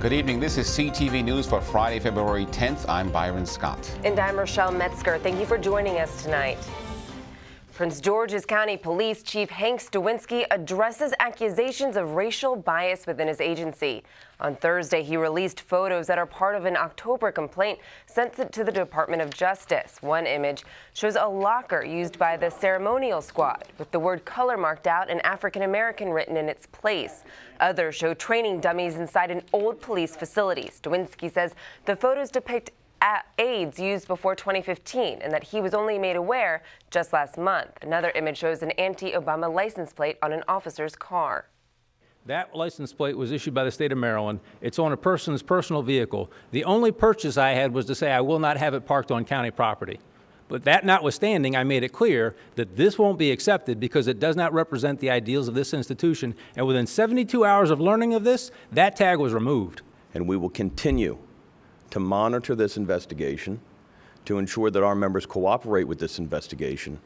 Good evening. This is CTV News for Friday, February 10th. I'm Byron Scott. And I'm Rochelle Metzger. Thank you for joining us tonight. Prince George's County Police Chief Hank Stawinski addresses accusations of racial bias within his agency. On Thursday, he released photos that are part of an October complaint sent to the Department of Justice. One image shows a locker used by the ceremonial squad with the word color marked out and African American written in its place. Others show training dummies inside an old police facility. Stawinski says the photos depict aides used before 2015 and that he was only made aware just last month. Another image shows an anti-Obama license plate on an officer's car. That license plate was issued by the state of Maryland. It's on a person's personal vehicle. The only purchase I had was to say I will not have it parked on county property. But that notwithstanding, I made it clear that this won't be accepted because it does not represent the ideals of this institution. And within 72 hours of learning of this, that tag was removed. And we will continue to monitor this investigation, to ensure that our members cooperate with this investigation,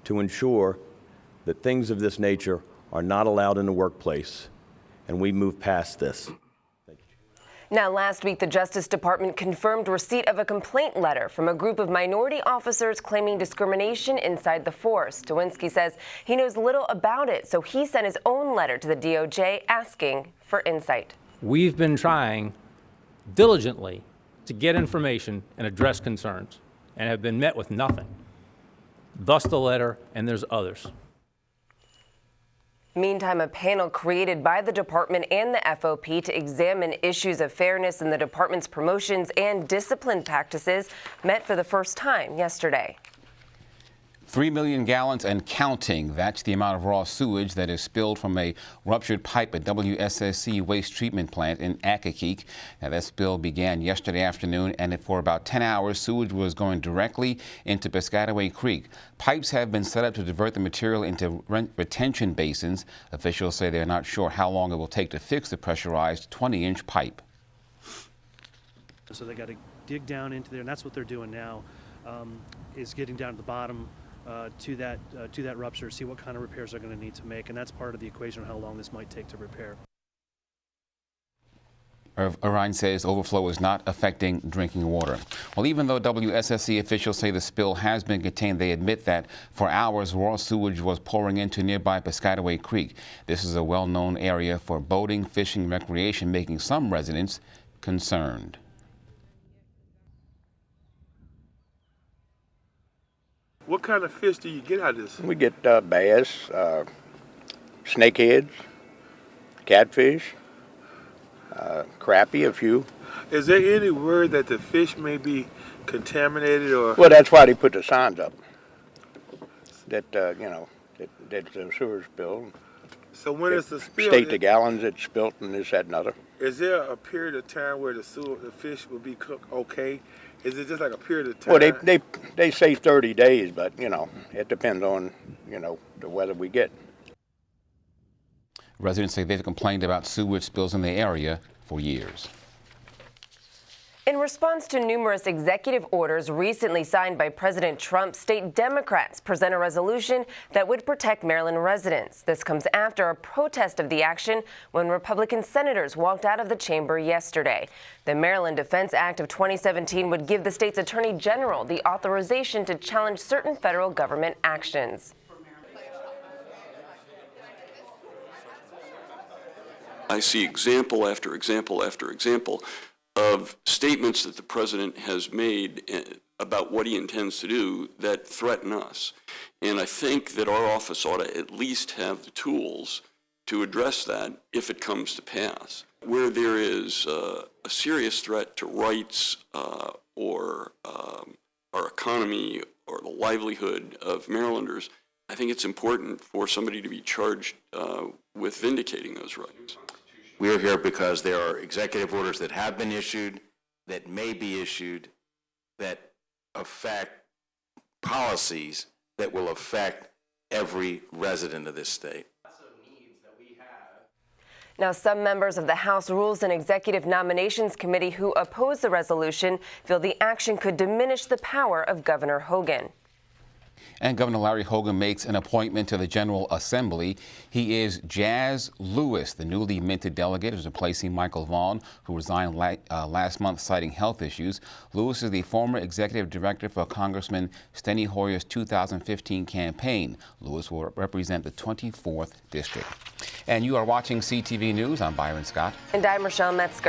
to ensure that things of this nature are not allowed in the workplace, and we move past this. Thank you. Now, last week, the Justice Department confirmed receipt of a complaint letter from a group of minority officers claiming discrimination inside the force. Stawinski says he knows little about it, so he sent his own letter to the DOJ asking for insight. We've been trying diligently to get information and address concerns and have been met with nothing. Thus the letter, and there's others. Meantime, a panel created by the department and the FOP to examine issues of fairness in the department's promotions and discipline practices met for the first time yesterday. 3 million gallons and counting. That's the amount of raw sewage that is spilled from a ruptured pipe at WSSC waste treatment plant in Accokeek. Now, that spill began yesterday afternoon, and for about 10 hours, sewage was going directly into Piscataway Creek. Pipes have been set up to divert the material into retention basins. Officials say they're not sure how long it will take to fix the pressurized 20-inch pipe. So they got to dig down into there, and that's what they're doing now, is getting down to the bottom to that rupture, see what kind of repairs they're going to need to make, and that's part of the equation of how long this might take to repair. Orion says overflow is not affecting drinking water. Well, even though WSSC officials say the spill has been contained, they admit that for hours raw sewage was pouring into nearby Piscataway Creek. This is a well-known area for boating, fishing, recreation, making some residents concerned. What kind of fish do you get out of this? We get bass, snakeheads, catfish, crappie, a few. Is there any word that the fish may be contaminated or? Well, that's why they put the signs up. That that's a sewer spill. So when is the spill? State the gallons it's spilt and this, that, and other. Is there a period of time where the fish will be cooked okay? Is it just like a period of time? Well, they say 30 days, but it depends on the weather we get. Residents say they've complained about sewage spills in the area for years. In response to numerous executive orders recently signed by President Trump, state Democrats present a resolution that would protect Maryland residents. This comes after a protest of the action when Republican senators walked out of the chamber yesterday. The Maryland Defense Act of 2017 would give the state's attorney general the authorization to challenge certain federal government actions. I see example after example after example of statements that the president has made about what he intends to do that threaten us. And I think that our office ought to at least have the tools to address that if it comes to pass. Where there is a serious threat to rights or our economy or the livelihood of Marylanders, I think it's important for somebody to be charged with vindicating those rights. We are here because there are executive orders that have been issued, that may be issued, that affect policies that will affect every resident of this state. Now, some members of the House Rules and Executive Nominations Committee who oppose the resolution feel the action could diminish the power of Governor Hogan. And Governor Larry Hogan makes an appointment to the General Assembly. He is Jazz Lewis, the newly minted delegate, who's replacing Michael Vaughn, who resigned last month citing health issues. Lewis is the former executive director for Congressman Steny Hoyer's 2015 campaign. Lewis will represent the 24th district. And you are watching CTV News. I'm Byron Scott. And I'm Rochelle Metzger.